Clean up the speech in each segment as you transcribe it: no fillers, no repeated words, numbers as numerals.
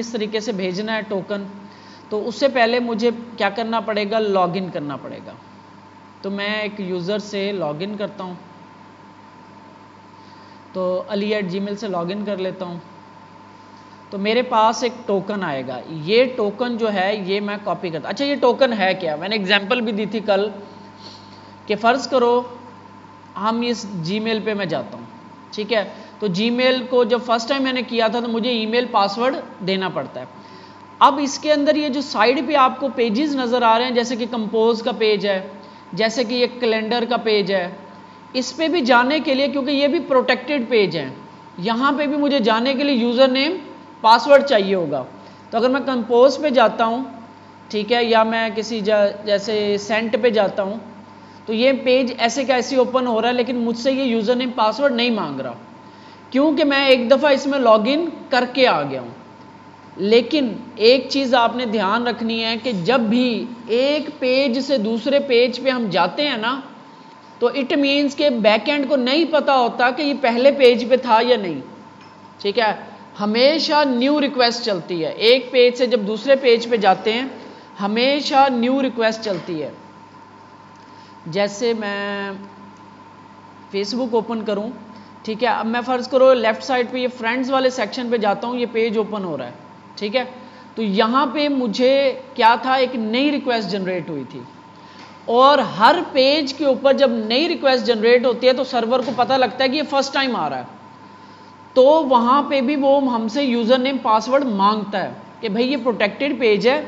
इस तरीके से भेजना है टोकन, तो उससे पहले मुझे क्या करना पड़ेगा, लॉगिन करना पड़ेगा। तो मैं एक यूज़र से लॉगिन करता हूँ, तो ali@gmail से लॉगिन कर लेता हूँ। तो मेरे पास एक टोकन आएगा, ये टोकन जो है ये मैं कॉपी करता। अच्छा, ये टोकन है क्या, मैंने एग्जांपल भी दी थी कल कि फ़र्ज़ करो हम इस जीमेल पे मैं जाता हूँ, ठीक है। तो जीमेल को जब फर्स्ट टाइम मैंने किया था तो मुझे ईमेल पासवर्ड देना पड़ता है। अब इसके अंदर ये जो साइड पे आपको पेजेस नज़र आ रहे हैं, जैसे कि कंपोज का पेज है, जैसे कि ये कैलेंडर का पेज है, इस पे भी जाने के लिए, क्योंकि ये भी प्रोटेक्टेड पेज है, यहाँ पे भी मुझे जाने के लिए यूज़र नेम पासवर्ड चाहिए होगा। तो अगर मैं कंपोज पे जाता हूँ, ठीक है, या मैं किसी जैसे सेंट पे जाता हूँ, तो ये पेज ऐसे का ऐसे ओपन हो रहा है, लेकिन मुझसे ये यूज़र नेम पासवर्ड नहीं मांग रहा, क्योंकि मैं एक दफ़ा इसमें लॉगिन करके आ गया हूँ। लेकिन एक चीज़ आपने ध्यान रखनी है कि जब भी एक पेज से दूसरे पेज पे हम जाते हैं ना, तो इट मीन्स के बैकएंड को नहीं पता होता कि ये पहले पेज पे था या नहीं, ठीक है। हमेशा न्यू रिक्वेस्ट चलती है, एक पेज से जब दूसरे पेज पे जाते हैं हमेशा न्यू रिक्वेस्ट चलती है। जैसे मैं फेसबुक ओपन करूं, ठीक है, अब मैं फ़र्ज़ करो लेफ़्ट साइड पे ये फ्रेंड्स वाले सेक्शन पे जाता हूं, ये पेज ओपन हो रहा है, ठीक है। तो यहाँ पे मुझे क्या था, एक नई रिक्वेस्ट जनरेट हुई थी, और हर पेज के ऊपर जब नई रिक्वेस्ट जनरेट होती है तो सर्वर को पता लगता है कि ये फर्स्ट टाइम आ रहा है, तो वहाँ पे भी वो हमसे यूज़र नेम पासवर्ड मांगता है कि भाई ये प्रोटेक्टेड पेज है,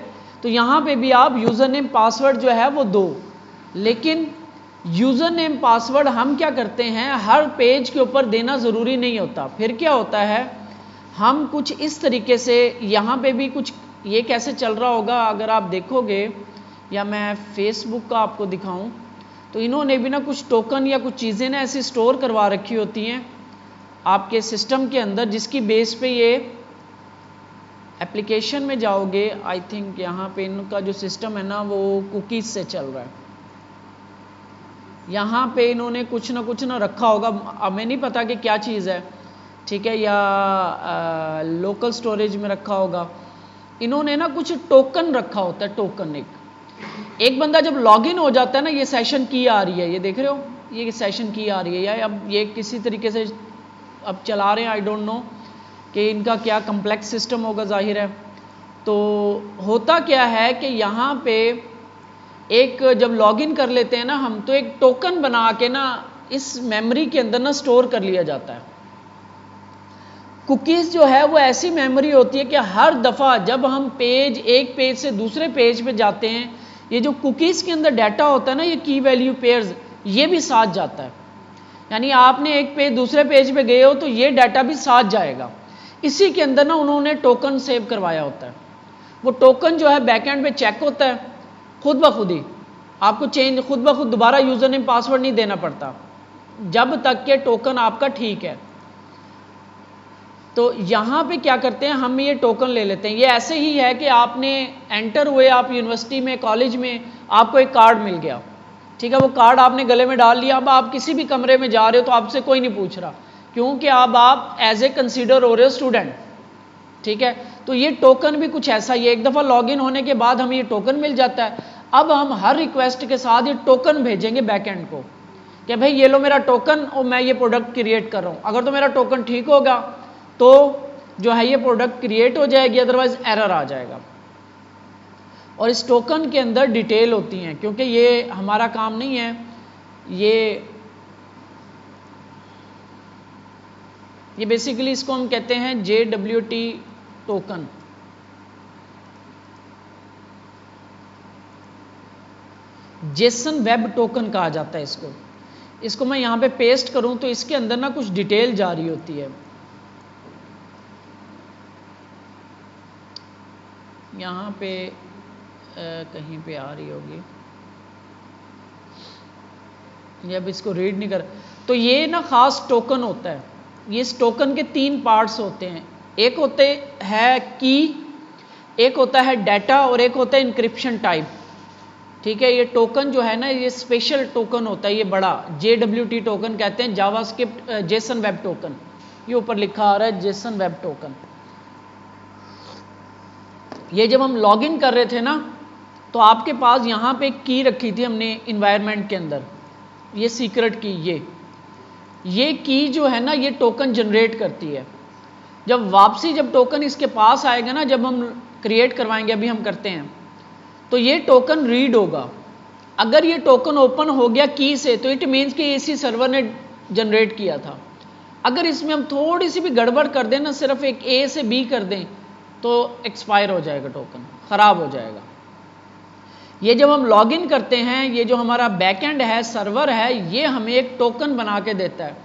तो यहाँ पे भी आप यूज़र नेम पासवर्ड जो है वो दो। लेकिन यूज़र नेम पासवर्ड हम क्या करते हैं, हर पेज के ऊपर देना ज़रूरी नहीं होता। फिर क्या होता है, हम कुछ इस तरीके से, यहाँ पे भी कुछ ये कैसे चल रहा होगा अगर आप देखोगे, या मैं फेसबुक का आपको दिखाऊं, तो इन्होंने भी ना कुछ टोकन या कुछ चीज़ें ना ऐसी स्टोर करवा रखी होती हैं आपके सिस्टम के अंदर, जिसकी बेस पे ये एप्लीकेशन में जाओगे, आई थिंक यहाँ पे इनका जो सिस्टम है ना वो कुकीज़ से चल रहा है। यहाँ पे इन्होंने कुछ ना रखा होगा, अब मैं नहीं पता कि क्या चीज़ है, ठीक है, या लोकल स्टोरेज में रखा होगा। इन्होंने ना कुछ टोकन रखा होता है, टोकन एक बंदा जब लॉगिन हो जाता है ना, ये सेशन की आ रही है, ये देख रहे हो, ये सेशन की आ रही है, या अब ये किसी तरीके से अब चला रहे हैं, आई डोंट नो कि इनका क्या कम्प्लेक्स सिस्टम होगा, जाहिर है। तो होता क्या है कि यहाँ पे एक जब लॉगिन कर लेते हैं ना हम, तो एक टोकन बना के ना इस मेमोरी के अंदर ना स्टोर कर लिया जाता है। कुकीज़ जो है वो ऐसी मेमोरी होती है कि हर दफ़ा जब हम एक पेज से दूसरे पेज पे जाते हैं, ये जो कुकीज़ के अंदर डाटा होता है ना, ये की वैल्यू पेयर्स, ये भी साथ जाता है। यानी आपने एक पेज दूसरे पेज पे गए हो तो ये डाटा भी साथ जाएगा। इसी के अंदर ना उन्होंने टोकन सेव करवाया होता है। वो टोकन जो है बैकएंड पे चेक होता है खुद ब खुद ही, आपको खुद ब खुद दोबारा यूज़र नेम पासवर्ड नहीं देना पड़ता जब तक के टोकन आपका ठीक है। तो यहाँ पे क्या करते हैं, हम ये टोकन ले लेते हैं। ये ऐसे ही है कि आपने एंटर हुए, आप यूनिवर्सिटी में, कॉलेज में, आपको एक कार्ड मिल गया, ठीक है, वो कार्ड आपने गले में डाल लिया। अब आप किसी भी कमरे में जा रहे हो तो आपसे कोई नहीं पूछ रहा, क्योंकि अब आप एज ए कंसीडर हो रहे हो स्टूडेंट, ठीक है। तो ये टोकन भी कुछ ऐसा ही है, एक दफ़ा लॉगिन होने के बाद हमें ये टोकन मिल जाता है। अब हम हर रिक्वेस्ट के साथ ये टोकन भेजेंगे बैकएंड को कि भाई ये लो मेरा टोकन और मैं ये प्रोडक्ट क्रिएट कर रहा हूँ। अगर तो मेरा टोकन ठीक होगा तो जो है ये प्रोडक्ट क्रिएट हो जाएगी, अदरवाइज एरर आ जाएगा। और इस टोकन के अंदर डिटेल होती हैं, क्योंकि ये हमारा काम नहीं है, ये बेसिकली इसको हम कहते हैं JWT token. Jason web token कहा जाता है इसको मैं यहाँ पे पेस्ट करूँ तो इसके अंदर ना कुछ डिटेल जा रही होती है। यहाँ पे कहीं पे आ रही होगी, ये अब इसको रीड नहीं कर। तो ये ना खास टोकन होता है, ये इस टोकन के 3 पार्ट्स होते हैं, एक होते है की, एक होता है डाटा और एक होता है इंक्रिप्शन टाइप, ठीक है। ये टोकन जो है ना ये स्पेशल टोकन होता है, ये बड़ा JWT टोकन कहते हैं, जावास्क्रिप्ट जेसन वेब टोकन, ये ऊपर लिखा आ रहा है जेसन वेब टोकन। ये जब हम लॉगिन कर रहे थे ना, तो आपके पास यहाँ पे एक की रखी थी हमने इन्वायरमेंट के अंदर, ये सीक्रेट की, ये की जो है ना, ये टोकन जनरेट करती है। जब वापसी जब टोकन इसके पास आएगा ना, जब हम क्रिएट करवाएंगे, अभी हम करते हैं, तो ये टोकन रीड होगा। अगर ये टोकन ओपन हो गया की से, तो इट मीन्स कि इसी सर्वर ने जनरेट किया था। अगर इसमें हम थोड़ी सी भी गड़बड़ कर दें ना, सिर्फ एक ए से बी कर दें, तो एक्सपायर हो जाएगा, टोकन खराब हो जाएगा। ये जब हम लॉगिन करते हैं, ये जो हमारा बैकएंड है, सर्वर है, ये हमें एक टोकन बना के देता है,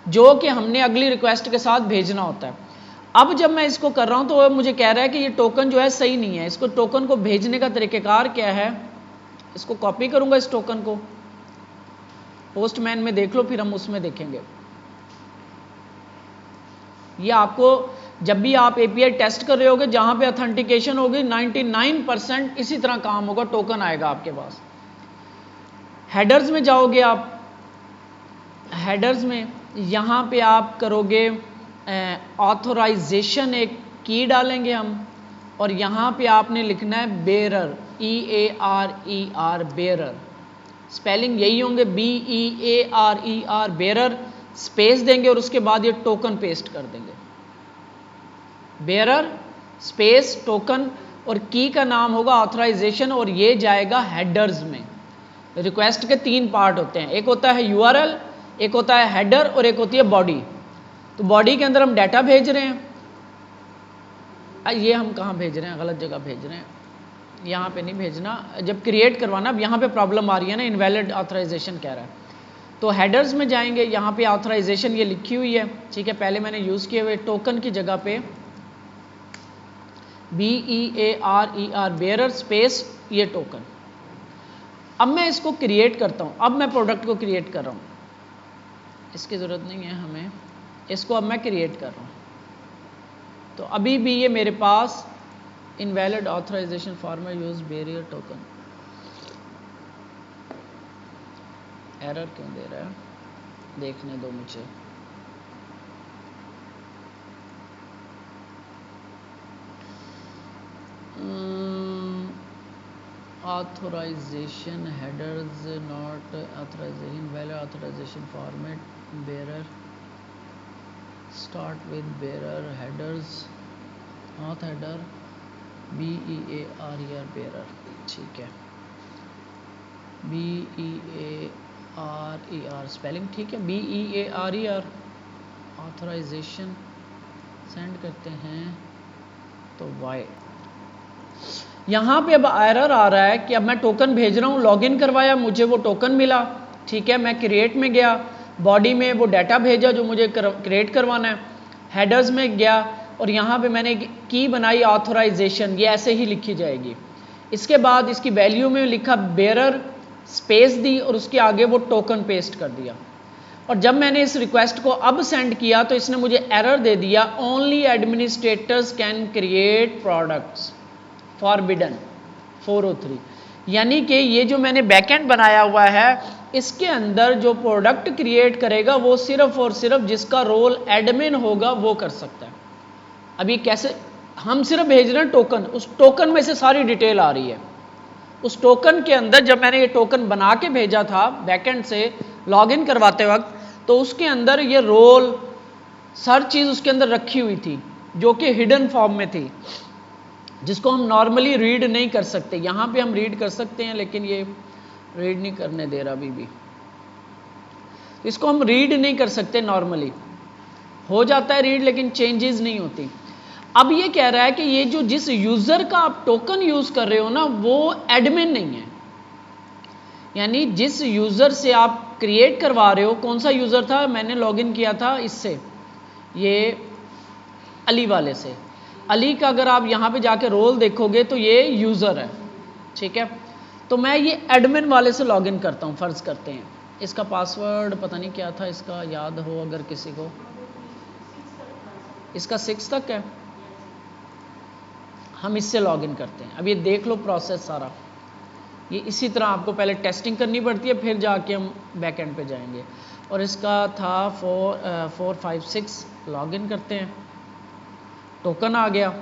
जो कि हमने अगली रिक्वेस्ट के साथ भेजना होता है। अब जब मैं इसको कर रहा हूं, तो मुझे कह रहा है कि ये टोकन जो है सही नहीं है। इसको टोकन को भेजने का तरीक़ेकार क्या है, इसको कॉपी करूंगा इस टोकन को, पोस्टमैन में देख लो, फिर हम उसमें देखेंगे। ये आपको जब भी आप एपीआई टेस्ट कर रहे होगे, जहां पे ऑथेंटिकेशन होगी, 99% इसी तरह काम होगा, टोकन आएगा आपके पास। हेडर्स में जाओगे आप, हेडर्स में यहां पे आप करोगे ऑथराइजेशन, एक की डालेंगे हम, और यहां पे आपने लिखना है बेरर, EARER, बेरर, स्पेलिंग यही होंगे, BEARER, बेरर, स्पेस देंगे और उसके बाद ये टोकन पेस्ट कर देंगे, बेरर स्पेस टोकन, और की का नाम होगा ऑथराइजेशन, और ये जाएगा हेडर्स में। रिक्वेस्ट के 3 पार्ट होते हैं, एक होता है URL, एक होता है हेडर, और एक होती है बॉडी। तो बॉडी के अंदर हम डाटा भेज रहे हैं, ये हम कहाँ भेज रहे हैं, गलत जगह भेज रहे हैं, यहाँ पे नहीं भेजना, जब क्रिएट करवाना। अब यहाँ पे प्रॉब्लम आ रही है ना, इनवैलिड ऑथराइजेशन कह रहा है। तो हेडर्स में जाएंगे, यहाँ पे ऑथराइजेशन ये लिखी हुई है, ठीक है, पहले मैंने यूज़ किए हुए टोकन की जगह पे BEARER, बेरर स्पेस ये टोकन। अब मैं इसको क्रिएट करता हूँ, अब मैं प्रोडक्ट को क्रिएट कर रहा हूँ, इसकी ज़रूरत नहीं है हमें, इसको अब मैं क्रिएट कर रहा हूँ। तो अभी भी ये मेरे पास invalid authorization format use bearer token, error क्यों दे रहा है, देखने दो मुझे। Authorization headers not authorization, valid authorization format bearer, start with bearer, headers auth header BEARER, bearer, ठीक है, BEARER स्पेलिंग ठीक है, BEARER, ऑथराइजेशन सेंड करते हैं, तो वाई यहाँ पे अब एरर आ रहा है कि अब मैं टोकन भेज रहा हूँ, लॉगिन करवाया, मुझे वो टोकन मिला, ठीक है, मैं क्रिएट में गया, बॉडी में वो डाटा भेजा जो मुझे क्रिएट करवाना है, हेडर्स में गया, और यहाँ पे मैंने की बनाई ऑथराइजेशन, ये ऐसे ही लिखी जाएगी। इसके बाद इसकी वैल्यू में लिखा बेरर, स्पेस दी, और उसके आगे वो टोकन पेस्ट कर दिया। और जब मैंने इस रिक्वेस्ट को अब सेंड किया, तो इसने मुझे एरर दे दिया, only administrators can create products, forbidden 403, यानी कि ये जो मैंने बैकएंड बनाया हुआ है, इसके अंदर जो प्रोडक्ट क्रिएट करेगा वो सिर्फ और सिर्फ जिसका रोल एडमिन होगा वो कर सकता है। अभी कैसे, हम सिर्फ भेज रहे हैं टोकन, उस टोकन में से सारी डिटेल आ रही है। उस टोकन के अंदर जब मैंने ये टोकन बना के भेजा था बैकएंड से लॉगिन करवाते वक्त, तो उसके अंदर ये रोल हर चीज़ उसके अंदर रखी हुई थी, जो कि हिडन फॉर्म में थी, जिसको हम नॉर्मली रीड नहीं कर सकते। यहाँ पे हम रीड कर सकते हैं, लेकिन ये रीड नहीं करने दे रहा अभी भी, इसको हम रीड नहीं कर सकते नॉर्मली, हो जाता है रीड लेकिन चेंजेस नहीं होती। अब ये कह रहा है कि ये जो जिस यूज़र का आप टोकन यूज़ कर रहे हो ना, वो एडमिन नहीं है, यानी जिस यूज़र से आप क्रिएट करवा रहे हो, कौन सा यूज़र था, मैंने लॉगिन किया था इससे, ये अली वाले से, अली का अगर आप यहाँ पे जाके रोल देखोगे तो ये यूज़र है, ठीक है। तो मैं ये एडमिन वाले से लॉगिन करता हूँ, फ़र्ज़ करते हैं इसका पासवर्ड पता नहीं क्या था, इसका याद हो अगर किसी को, इसका 6 तक है, हम इससे लॉगिन करते हैं। अब ये देख लो प्रोसेस सारा, ये इसी तरह आपको पहले टेस्टिंग करनी पड़ती है, फिर जाके हम बैकएंड पे जाएंगे। और इसका था 456, लॉगिन करते हैं, टोकन आ गया,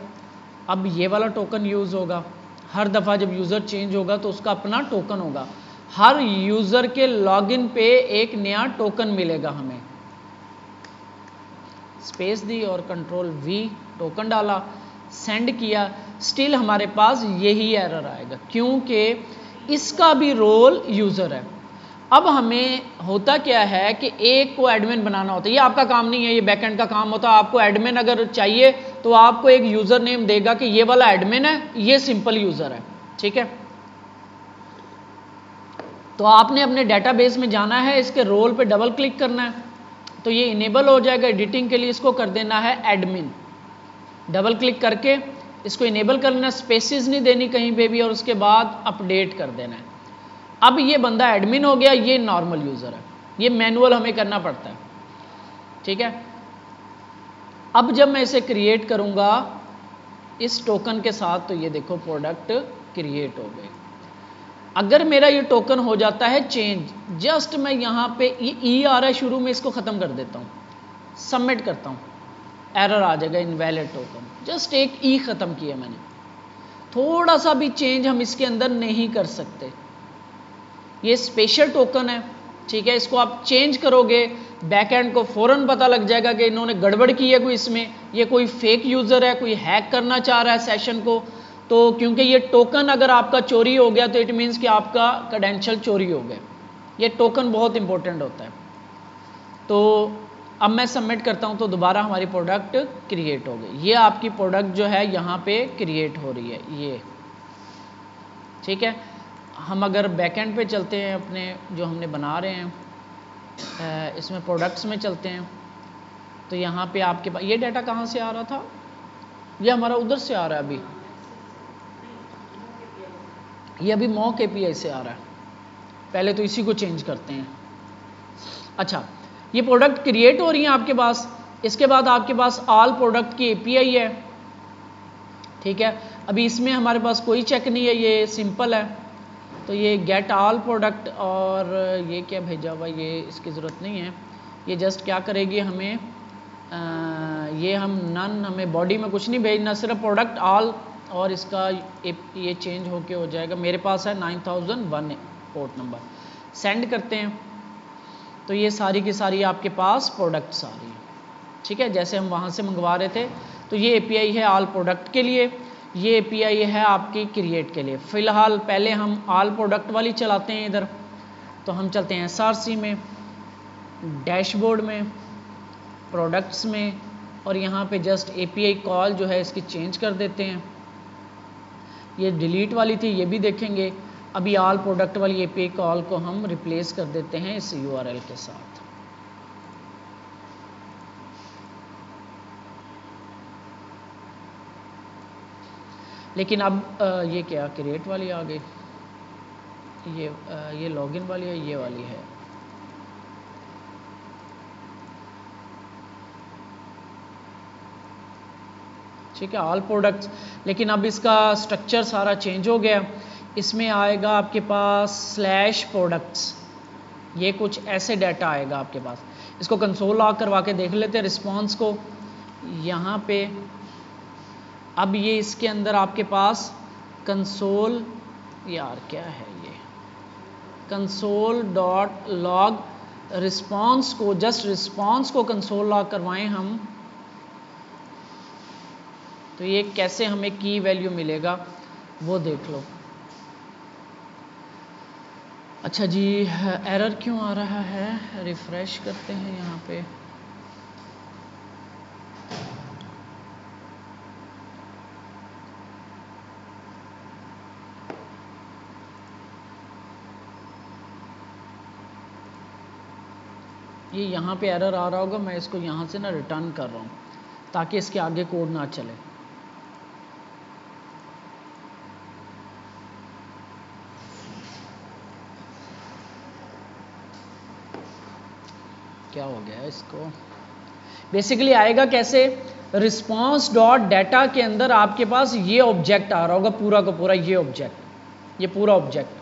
अब ये वाला टोकन यूज़ होगा, हर दफ़ा जब यूज़र चेंज होगा तो उसका अपना टोकन होगा, हर यूज़र के लॉगिन पे एक नया टोकन मिलेगा हमें। स्पेस दी और कंट्रोल V, टोकन डाला, सेंड किया, स्टिल हमारे पास यही एरर आएगा क्योंकि इसका भी रोल यूज़र है। अब हमें होता क्या है कि एक को एडमिन बनाना होता है, ये आपका काम नहीं है, ये बैकएंड का काम होता है। आपको एडमिन अगर चाहिए तो आपको एक यूज़र नेम देगा कि ये वाला एडमिन है, ये सिंपल यूज़र है, ठीक है। तो आपने अपने डेटाबेस में जाना है, इसके रोल पे डबल क्लिक करना है तो ये इनेबल हो जाएगा। एडिटिंग के लिए इसको कर देना है एडमिन, डबल क्लिक करके इसको इनेबल करना, स्पेसिस नहीं देनी कहीं पे भी, और उसके बाद अपडेट कर देना है। अब ये बंदा एडमिन हो गया, ये नॉर्मल यूज़र है, ये मैनुअल हमें करना पड़ता है, ठीक है। अब जब मैं इसे क्रिएट करूँगा इस टोकन के साथ तो ये देखो प्रोडक्ट क्रिएट हो गए। अगर मेरा ये टोकन हो जाता है चेंज, जस्ट मैं यहाँ पे ये ई आ रहा है शुरू में, इसको ख़त्म कर देता हूँ, सबमिट करता हूँ, एरर आ जाएगा इनवैलिड टोकन। जस्ट एक ई ख़त्म किया मैंने, थोड़ा सा भी चेंज हम इसके अंदर नहीं कर सकते। ये स्पेशल टोकन है, ठीक है। इसको आप चेंज करोगे बैकएंड को फ़ौरन पता लग जाएगा कि इन्होंने गड़बड़ की है कोई इसमें, ये कोई फेक यूज़र है, कोई हैक करना चाह रहा है सेशन को। तो क्योंकि ये टोकन अगर आपका चोरी हो गया तो इट मीन्स कि आपका क्रेडेंशियल चोरी हो गए। ये टोकन बहुत इंपॉर्टेंट होता है। तो अब मैं सबमिट करता हूँ तो दोबारा हमारी प्रोडक्ट क्रिएट हो गई। ये आपकी प्रोडक्ट जो है यहाँ पे क्रिएट हो रही है, ये ठीक है। हम अगर बैकएंड पे चलते हैं अपने जो हमने बना रहे हैं, इसमें प्रोडक्ट्स में चलते हैं तो यहाँ पे आपके पास ये डाटा कहाँ से आ रहा था, ये हमारा उधर से आ रहा है, अभी ये अभी मॉक API से आ रहा है। पहले तो इसी को चेंज करते हैं। अच्छा, ये प्रोडक्ट क्रिएट हो रही है आपके पास, इसके बाद आपके पास ऑल प्रोडक्ट की API है, ठीक है। अभी इसमें हमारे पास कोई चेक नहीं है, ये सिंपल है। तो ये गेट ऑल प्रोडक्ट, और ये क्या भेजा हुआ, ये इसकी ज़रूरत नहीं है। ये जस्ट क्या करेगी हमें, ये हम नन, हमें बॉडी में कुछ नहीं भेजना, सिर्फ प्रोडक्ट ऑल, और इसका ये चेंज होके हो जाएगा। मेरे पास है 9001 पोर्ट नंबर, सेंड करते हैं तो ये सारी की सारी आपके पास प्रोडक्ट्स आ रही है, ठीक है, जैसे हम वहाँ से मंगवा रहे थे। तो ये API है ऑल प्रोडक्ट के लिए, ये API है आपकी क्रिएट के लिए। फ़िलहाल पहले हम ऑल प्रोडक्ट वाली चलाते हैं इधर, तो हम चलते हैं SRC में, डैशबोर्ड में, प्रोडक्ट्स में, और यहाँ पे जस्ट API कॉल जो है इसकी चेंज कर देते हैं। ये डिलीट वाली थी, ये भी देखेंगे। अभी ऑल प्रोडक्ट वाली API कॉल को हम रिप्लेस कर देते हैं इस URL के साथ। लेकिन अब ये क्या क्रिएट वाली आ गई, ये लॉगिन वाली है, ये वाली है। ठीक है, ऑल प्रोडक्ट्स। लेकिन अब इसका स्ट्रक्चर सारा चेंज हो गया। इसमें आएगा आपके पास स्लैश प्रोडक्ट्स, ये कुछ ऐसे डाटा आएगा आपके पास। इसको कंसोल लॉग करवा के देख लेते हैं रिस्पॉन्स को यहाँ पे। अब ये इसके अंदर आपके पास कंसोल, यार क्या है ये, कंसोल डॉट लॉग रिस्पॉन्स को, जस्ट रिस्पॉन्स को कंसोल लॉग करवाएं हम, तो ये कैसे हमें की वैल्यू मिलेगा वो देख लो। अच्छा जी, एरर क्यों आ रहा है, रिफ्रेश करते हैं यहाँ पे। ये यहाँ पे एरर आ रहा होगा, मैं इसको यहाँ से ना रिटर्न कर रहा हूँ ताकि इसके आगे कोड ना चले। क्या हो गया इसको, बेसिकली आएगा कैसे, रिस्पॉन्स डॉट डाटा के अंदर आपके पास ये ऑब्जेक्ट आ रहा होगा पूरा का पूरा, ये ऑब्जेक्ट, ये पूरा ऑब्जेक्ट,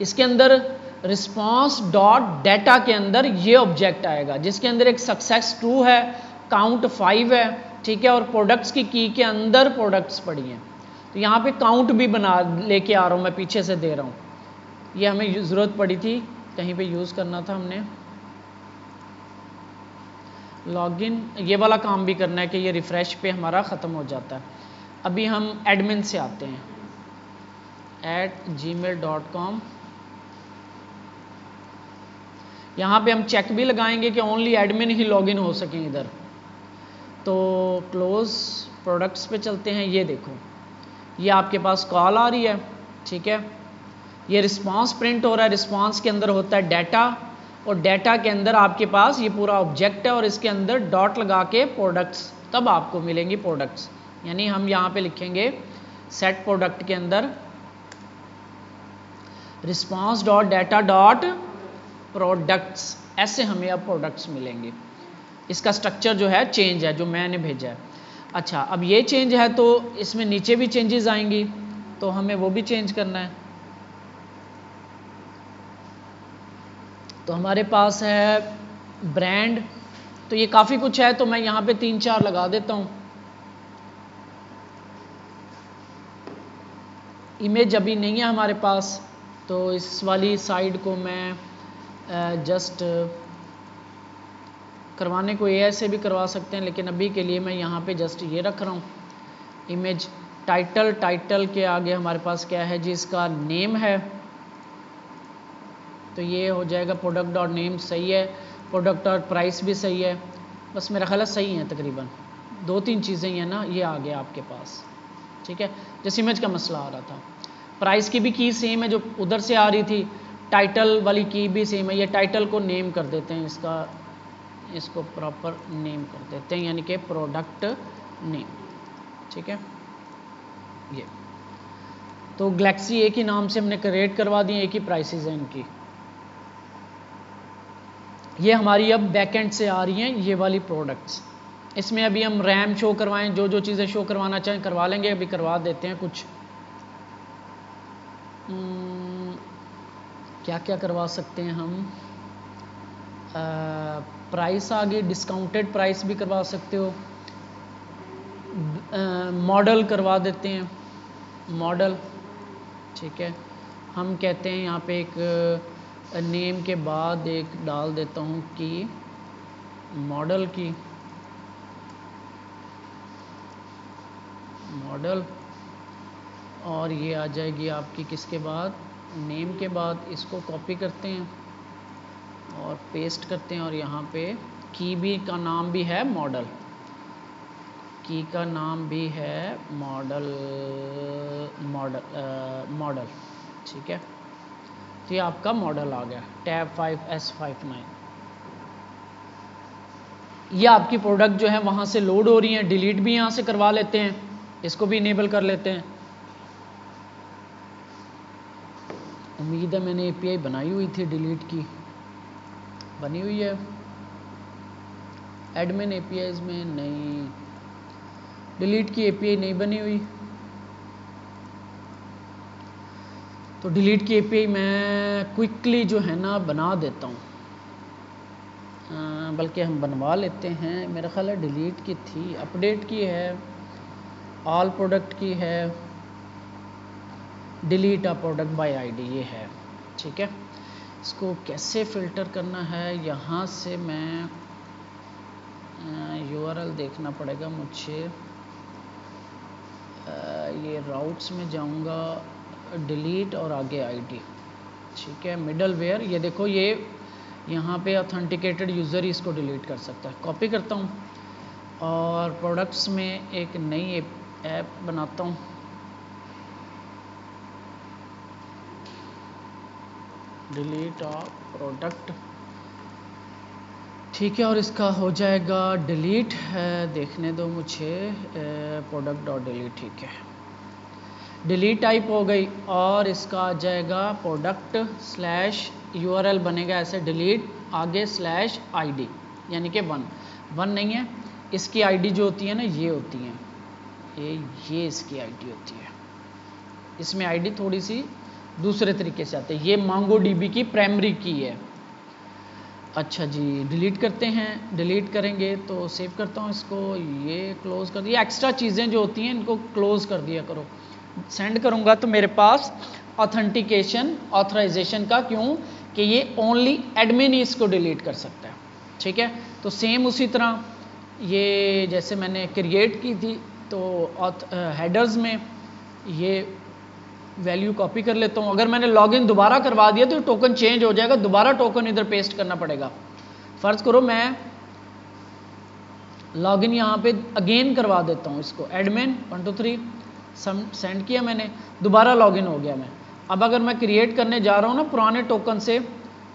इसके अंदर रिस्पॉन्स डॉट डाटा के अंदर ये ऑब्जेक्ट आएगा जिसके अंदर एक सक्सेस ट्रू है, काउंट 5 है, ठीक है, और प्रोडक्ट्स की के अंदर प्रोडक्ट्स पड़ी हैं। तो यहाँ पे काउंट भी बना लेके आ रहा हूँ मैं, पीछे से दे रहा हूँ, ये हमें ज़रूरत पड़ी थी, कहीं पे यूज़ करना था हमने। लॉगिन, ये वाला काम भी करना है कि ये रिफ़्रेश पे हमारा ख़त्म हो जाता है। अभी हम एडमिन से आते हैं, @gmail.com। यहाँ पे हम चेक भी लगाएंगे कि ओनली एडमिन ही लॉगिन हो सकें इधर। तो क्लोज प्रोडक्ट्स पे चलते हैं। ये देखो, ये आपके पास कॉल आ रही है, ठीक है, ये रिस्पांस प्रिंट हो रहा है, रिस्पांस के अंदर होता है डाटा, और डाटा के अंदर आपके पास ये पूरा ऑब्जेक्ट है, और इसके अंदर डॉट लगा के प्रोडक्ट्स, तब आपको मिलेंगी प्रोडक्ट्स। यानी हम यहाँ पे लिखेंगे सेट प्रोडक्ट के अंदर response dot data dot products, ऐसे हमें अब प्रोडक्ट्स मिलेंगे। इसका स्ट्रक्चर जो है चेंज है, जो मैंने भेजा है। अच्छा, अब ये चेंज है तो इसमें नीचे भी चेंजेस आएंगी, तो हमें वो भी चेंज करना है। तो हमारे पास है ब्रांड, तो ये काफ़ी कुछ है, तो मैं यहाँ पे 3-4 लगा देता हूँ। इमेज अभी नहीं है हमारे पास, तो इस वाली साइड को मैं जस्ट करवाने को AI से भी करवा सकते हैं, लेकिन अभी के लिए मैं यहाँ पे जस्ट ये रख रहा हूँ। इमेज टाइटल, टाइटल के आगे हमारे पास क्या है जी, इसका नेम है, तो ये हो जाएगा प्रोडक्ट डॉट नेम, सही है। प्रोडक्ट डॉट प्राइस भी सही है, बस मेरा ख्याल है सही है, तकरीबन 2-3 चीज़ें ही है ना, ये आ गया आपके पास, ठीक है। जैसे इमेज का मसला आ रहा था, प्राइस की भी की सेम है जो उधर से आ रही थी, टाइटल वाली की भी सेम है। ये टाइटल को नेम कर देते हैं, इसको प्रॉपर नेम कर देते हैं, यानी कि प्रोडक्ट नेम, ठीक है। ये तो गैलेक्सी एक ही नाम से हमने क्रिएट करवा दिए, एक ही प्राइसेस हैं इनकी। ये हमारी अब बैकएंड से आ रही हैं ये वाली प्रोडक्ट्स। इसमें अभी हम रैम शो करवाएं, जो जो चीज़ें शो करवाना चाहें करवा लेंगे, अभी करवा देते हैं कुछ। क्या क्या करवा सकते हैं हम, प्राइस आगे डिस्काउंटेड प्राइस भी करवा सकते हो, मॉडल करवा देते हैं, मॉडल, ठीक है। हम कहते हैं यहाँ पे एक नेम के बाद एक डाल देता हूँ कि मॉडल की, मॉडल, और ये आ जाएगी आपकी किसके बाद, नेम के बाद। इसको कॉपी करते हैं और पेस्ट करते हैं, और यहाँ पे की भी का नाम भी है मॉडल, की का नाम भी है मॉडल, मॉडल, ठीक है। तो ये आपका मॉडल आ गया, टैब 5S59। ये आपकी प्रोडक्ट जो है वहाँ से लोड हो रही हैं, डिलीट भी यहाँ से करवा लेते हैं, इसको भी इनेबल कर लेते हैं। उम्मीद है मैंने API बनाई हुई थी, डिलीट की बनी हुई है, एडमिन APIs में नहीं, डिलीट की API नहीं बनी हुई। तो डिलीट की API मैं क्विकली जो है ना बना देता हूँ, बल्कि हम बनवा लेते हैं। मेरा ख्याल है डिलीट की थी, अपडेट की है, ऑल प्रोडक्ट की है, delete a product by ID ये है, ठीक है। इसको कैसे फ़िल्टर करना है, यहाँ से मैं URL देखना पड़ेगा मुझे, ये राउट्स में जाऊँगा, डिलीट और आगे ID, ठीक है। मिडल वेयर, ये देखो ये यहाँ पे ऑथेंटिकेटेड यूज़र ही इसको डिलीट कर सकता है। कॉपी करता हूँ और प्रोडक्ट्स में एक नई ऐप बनाता हूँ, डिलीट ऑफ प्रोडक्ट, ठीक है, और इसका हो जाएगा डिलीट, देखने दो मुझे, प्रोडक्ट डॉट डिलीट, ठीक है, डिलीट टाइप हो गई, और इसका आ जाएगा प्रोडक्ट स्लैश URL बनेगा ऐसे, डिलीट आगे स्लैश ID, यानी कि 1 नहीं है, इसकी ID जो होती है ना ये होती है, ये इसकी ID होती है, इसमें ID थोड़ी सी दूसरे तरीके से आती है, ये MongoDB की प्राइमरी की है। अच्छा जी, डिलीट करते हैं। डिलीट करेंगे तो सेव करता हूँ इसको, ये क्लोज कर दिया। एक्स्ट्रा चीज़ें जो होती हैं इनको क्लोज कर दिया करो। सेंड करूँगा तो मेरे पास ऑथेंटिकेशन ऑथराइजेशन का, क्यों कि ये ओनली एडमिन ही इसको डिलीट कर सकता है। ठीक है, तो सेम उसी तरह ये जैसे मैंने क्रिएट की थी तो हेडर्स में ये वैल्यू कॉपी कर लेता हूँ। अगर मैंने लॉगिन दोबारा करवा दिया तो टोकन चेंज हो जाएगा, दोबारा टोकन इधर पेस्ट करना पड़ेगा। फर्ज करो मैं लॉगिन यहाँ पे अगेन करवा देता हूँ इसको, एडमिन 1 2 3 सेंड किया मैंने, दोबारा लॉगिन हो गया मैं। अब अगर मैं क्रिएट करने जा रहा हूँ ना पुराने टोकन से,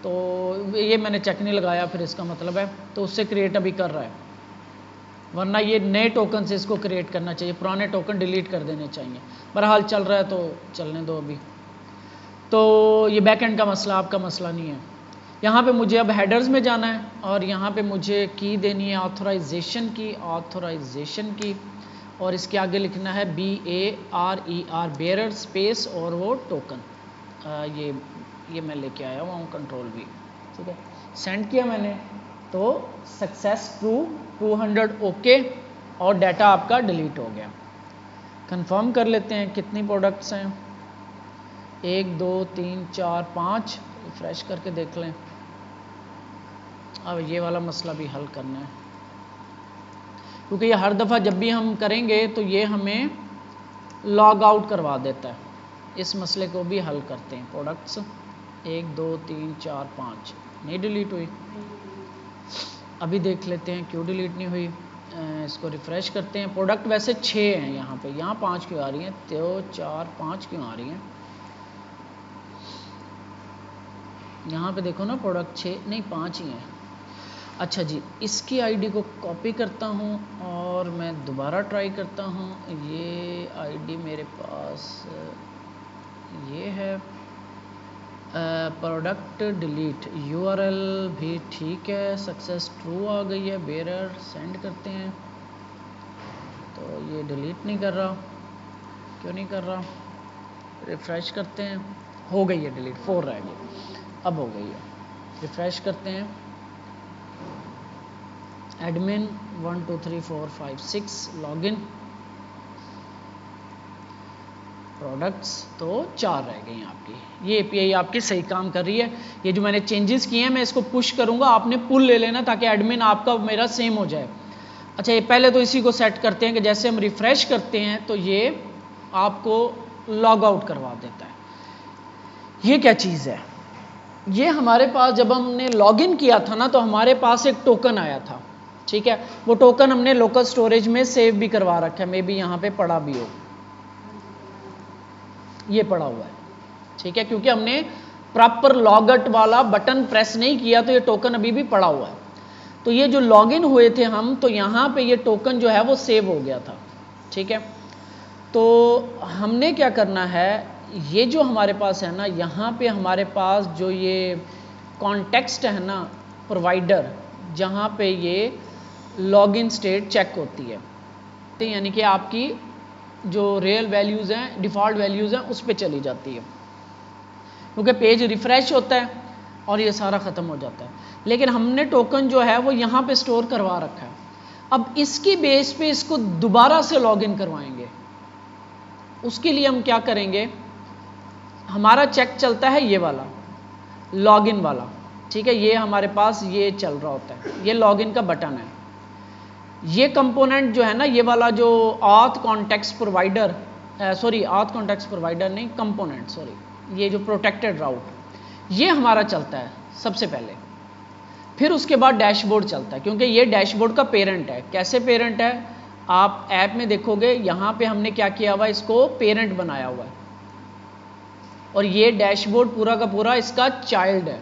तो ये मैंने चेक नहीं लगाया, फिर इसका मतलब है तो उससे क्रिएट अभी कर रहा है, वरना ये नए टोकन से इसको क्रिएट करना चाहिए, पुराने टोकन डिलीट कर देने चाहिए। बहरहाल चल रहा है तो चलने दो अभी। तो ये बैकएंड का मसला, आपका मसला नहीं है। यहाँ पे मुझे अब हेडर्स में जाना है और यहाँ पे मुझे की देनी है ऑथराइजेशन की, और इसके आगे लिखना है BARER बेरर स्पेस और वो टोकन। ये मैं लेके आया हुआ हूँ कंट्रोल V। ठीक है, सेंड किया मैंने तो सक्सेस ट्रू 200 ओके, और डाटा आपका डिलीट हो गया। कंफर्म कर लेते हैं कितनी प्रोडक्ट्स हैं, 1 2 3 4 5, रिफ्रेश करके देख लें। अब ये वाला मसला भी हल करना है, क्योंकि ये हर दफ़ा जब भी हम करेंगे तो ये हमें लॉग आउट करवा देता है। इस मसले को भी हल करते हैं। प्रोडक्ट्स 1 2 3 4 5 नहीं डिलीट हुई, अभी देख लेते हैं क्यों डिलीट नहीं हुई। इसको रिफ़्रेश करते हैं। प्रोडक्ट वैसे 6 हैं यहाँ पे, यहाँ 5 क्यों आ रही हैं, तो 4 5 क्यों आ रही हैं। यहाँ पे देखो ना प्रोडक्ट 6 नहीं 5 ही हैं। अच्छा जी, इसकी आईडी को कॉपी करता हूँ और मैं दोबारा ट्राई करता हूँ। ये आईडी मेरे पास ये है, प्रोडक्ट डिलीट, URL भी ठीक है, सक्सेस ट्रू आ गई है, बेरर सेंड करते हैं तो ये डिलीट नहीं कर रहा, क्यों नहीं कर रहा। रिफ़्रेश करते हैं, हो गई है डिलीट, 4 रह गई, अब हो गई है। रिफ़्रेश करते हैं, एडमिन 1 2 3 4 5 6 लॉगिन, प्रोडक्ट्स तो 4 रह गई आपकी। ये API आपकी सही काम कर रही है। ये जो मैंने चेंजेस किए हैं मैं इसको पुश करूंगा, आपने पुल ले लेना ताकि एडमिन आपका मेरा सेम हो जाए। अच्छा, ये पहले तो इसी को सेट करते हैं कि जैसे हम रिफ़्रेश करते हैं तो ये आपको लॉग आउट करवा देता है। ये क्या चीज़ है, ये हमारे पास जब हमने लॉगिन किया था ना तो हमारे पास एक टोकन आया था। ठीक है, वो टोकन हमने लोकल स्टोरेज में सेव भी करवा रखा है, मे बी यहाँ पे पड़ा भी हो, ये पड़ा हुआ है। ठीक है, क्योंकि हमने प्रॉपर लॉगआउट वाला बटन प्रेस नहीं किया तो ये टोकन अभी भी पड़ा हुआ है। तो ये जो लॉगिन हुए थे हम, तो यहाँ पे ये टोकन जो है वो सेव हो गया था। ठीक है, तो हमने क्या करना है, ये जो हमारे पास है ना, यहाँ पे हमारे पास जो ये कॉन्टेक्स्ट है ना प्रोवाइडर, जहाँ पे ये लॉगिन स्टेट चेक होती है, यानी कि आपकी जो रियल वैल्यूज़ हैं, डिफ़ॉल्ट वैल्यूज़ हैं, उस पर चली जाती है, क्योंकि पेज रिफ़्रेश होता है और ये सारा ख़त्म हो जाता है। लेकिन हमने टोकन जो है वो यहाँ पे स्टोर करवा रखा है। अब इसकी बेस पे इसको दोबारा से लॉगिन करवाएंगे। उसके लिए हम क्या करेंगे, हमारा चेक चलता है ये वाला लॉगिन वाला। ठीक है, ये हमारे पास ये चल रहा होता है, ये लॉगिन का बटन है। ये कंपोनेंट जो है ना, ये वाला जो auth context provider, sorry auth context provider नहीं, कंपोनेंट, सॉरी, ये जो प्रोटेक्टेड राउट, ये हमारा चलता है सबसे पहले। फिर उसके बाद डैशबोर्ड चलता है, क्योंकि ये डैशबोर्ड का पेरेंट है। कैसे पेरेंट है, आप ऐप में देखोगे, यहाँ पे हमने क्या किया हुआ है, इसको पेरेंट बनाया हुआ है, और ये डैशबोर्ड पूरा का पूरा इसका चाइल्ड है।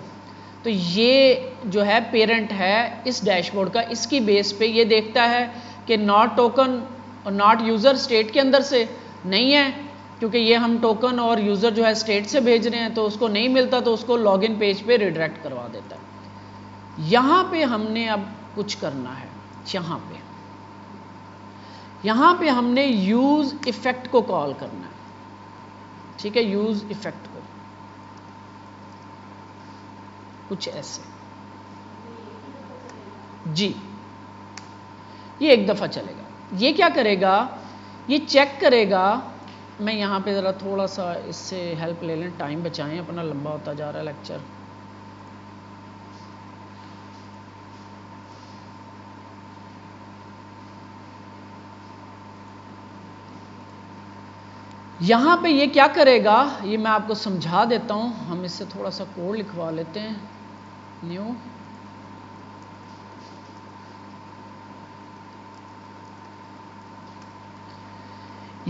तो ये जो है पेरेंट है इस डैशबोर्ड का, इसकी बेस पे ये देखता है कि नॉट टोकन और नॉट यूज़र स्टेट के अंदर से नहीं है, क्योंकि ये हम टोकन और यूज़र जो है स्टेट से भेज रहे हैं, तो उसको नहीं मिलता तो उसको लॉगिन पेज पे रिडायरेक्ट करवा देता है। यहाँ पे हमने अब कुछ करना है, यहाँ पे हमने यूज़ इफ़ेक्ट को कॉल करना है। ठीक है, यूज़ इफ़ेक्ट को कुछ ऐसे, जी, ये एक दफ़ा चलेगा। ये क्या करेगा, ये चेक करेगा। मैं यहाँ पे ज़रा थोड़ा सा इससे हेल्प ले लें, टाइम बचाएं, अपना लंबा होता जा रहा है लेक्चर। यहाँ पे ये क्या करेगा, ये मैं आपको समझा देता हूँ। हम इससे थोड़ा सा कोड लिखवा लेते हैं, न्यू।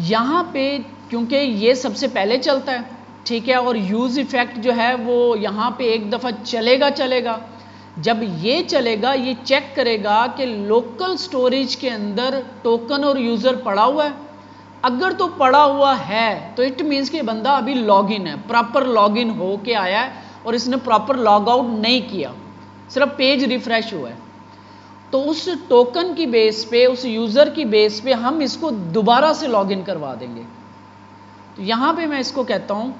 यहाँ पे क्योंकि ये सबसे पहले चलता है, ठीक है, और यूज़ इफ़ेक्ट जो है वो यहाँ पे एक दफ़ा चलेगा। जब ये चलेगा, ये चेक करेगा कि लोकल स्टोरेज के अंदर टोकन और यूज़र पड़ा हुआ है। अगर तो पड़ा हुआ है तो इट मीन्स कि बंदा अभी लॉगिन है, प्रॉपर लॉगिन हो के आया है और इसने प्रॉपर लॉग आउट नहीं किया, सिर्फ पेज रिफ्रेश हुआ है। तो उस टोकन की बेस पे, उस यूज़र की बेस पे हम इसको दोबारा से लॉगिन करवा देंगे। तो यहाँ पे मैं इसको कहता हूँ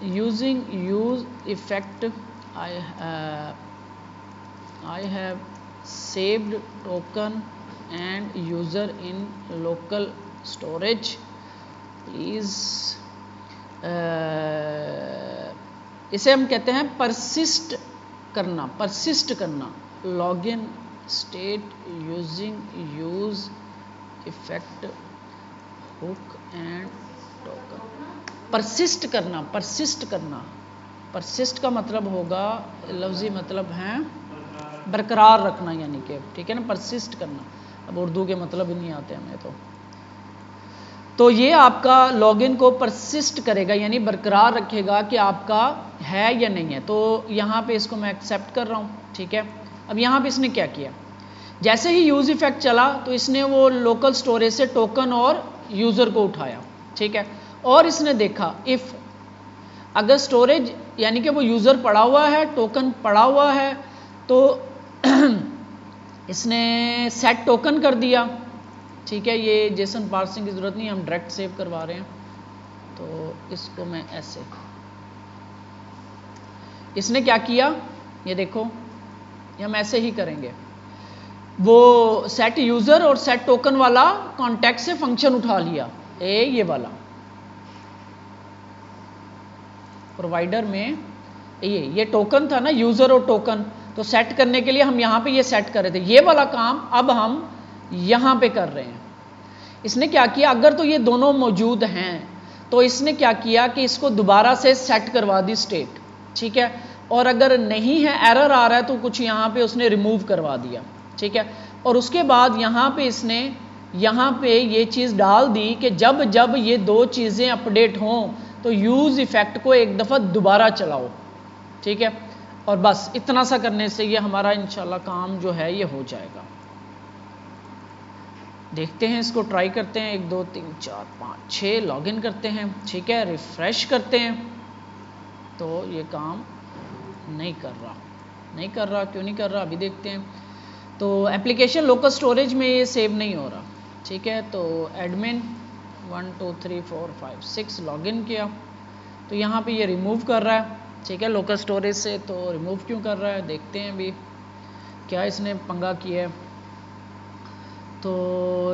using use effect I have saved token and user in local storage please. इसे हम कहते हैं परसिस्ट करना, login state using use effect hook and token. Persist करना, परसिस्ट का मतलब होगा, लफ्जी मतलब है बरकरार रखना, यानी कि, ठीक है ना, परसिस्ट करना। अब उर्दू के मतलब ही नहीं आते हमें तो ये आपका लॉगिन को परसिस्ट करेगा, यानी बरकरार रखेगा कि आपका है या नहीं है। तो यहाँ पे इसको मैं एक्सेप्ट कर रहा हूँ, ठीक है। अब यहाँ पे इसने क्या किया, जैसे ही यूज़ इफेक्ट चला तो इसने वो लोकल स्टोरेज से टोकन और यूज़र को उठाया, ठीक है, और इसने देखा इफ़ अगर स्टोरेज यानी कि वो यूज़र पड़ा हुआ है, टोकन पड़ा हुआ है, तो इसने सेट टोकन कर दिया, ठीक है। ये जेसन पार्सिंग की ज़रूरत नहीं, हम डायरेक्ट सेव करवा रहे हैं। तो इसको मैं ऐसे, इसने क्या किया, ये देखो, ये हम ऐसे ही करेंगे। वो सेट यूज़र और सेट टोकन वाला कॉन्टेक्ट से फंक्शन उठा लिया, ये वाला प्रोवाइडर में ये टोकन था ना, यूज़र और टोकन, तो सेट करने के लिए हम यहाँ पे ये सेट कर रहे थे। ये वाला काम अब हम यहाँ पे कर रहे हैं। इसने क्या किया, अगर तो ये दोनों मौजूद हैं तो इसने क्या किया कि इसको दोबारा से सेट करवा दी स्टेट, ठीक है, और अगर नहीं है, एरर आ रहा है, तो कुछ यहाँ पे उसने रिमूव करवा दिया, ठीक है। और उसके बाद यहाँ पे इसने यहाँ पे ये चीज़ डाल दी कि जब जब ये दो चीज़ें अपडेट हों तो यूज़ इफ़ेक्ट को एक दफ़ा दोबारा चलाओ, ठीक है। और बस इतना सा करने से ये हमारा इंशाल्लाह काम जो है ये हो जाएगा। देखते हैं, इसको ट्राई करते हैं, 1 2 3 4 5 6 लॉगिन करते हैं, ठीक है, रिफ़्रेश करते हैं, तो ये काम नहीं कर रहा। क्यों नहीं कर रहा, अभी देखते हैं। तो एप्लीकेशन लोकल स्टोरेज में ये सेव नहीं हो रहा, ठीक है। तो एडमिन 1 2 3 4 5 6 लॉगिन किया, तो यहाँ पे ये रिमूव कर रहा है, ठीक है, लोकल स्टोरेज से। तो रिमूव क्यों कर रहा है, देखते हैं अभी क्या इसने पंगा किया है। तो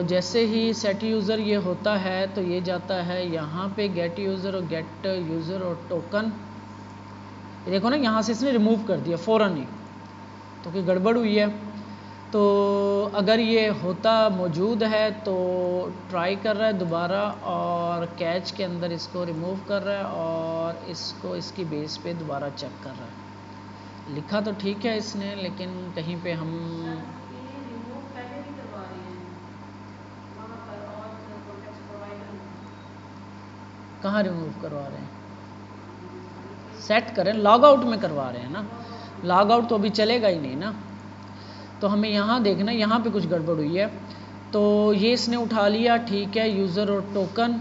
जैसे ही सेट यूज़र ये होता है तो ये जाता है यहाँ पे गेट यूज़र और गेट यूज़र और टोकन, ये देखो ना, यहाँ से इसने रिमूव कर दिया फ़ौरन ही, तो कि गड़बड़ हुई है। तो अगर ये होता मौजूद है तो ट्राई कर रहा है दोबारा और कैच के अंदर इसको रिमूव कर रहा है और इसको इसकी बेस पे दोबारा चेक कर रहा है। लिखा तो ठीक है इसने, लेकिन कहीं पे हम कहाँ रिमूव करवा रहे हैं, सेट करें, लॉग आउट में करवा रहे हैं ना, लॉग आउट तो अभी चलेगा ही नहीं ना। तो हमें यहाँ देखना, यहाँ पे कुछ गड़बड़ हुई है। तो ये इसने उठा लिया, ठीक है, यूज़र और टोकन,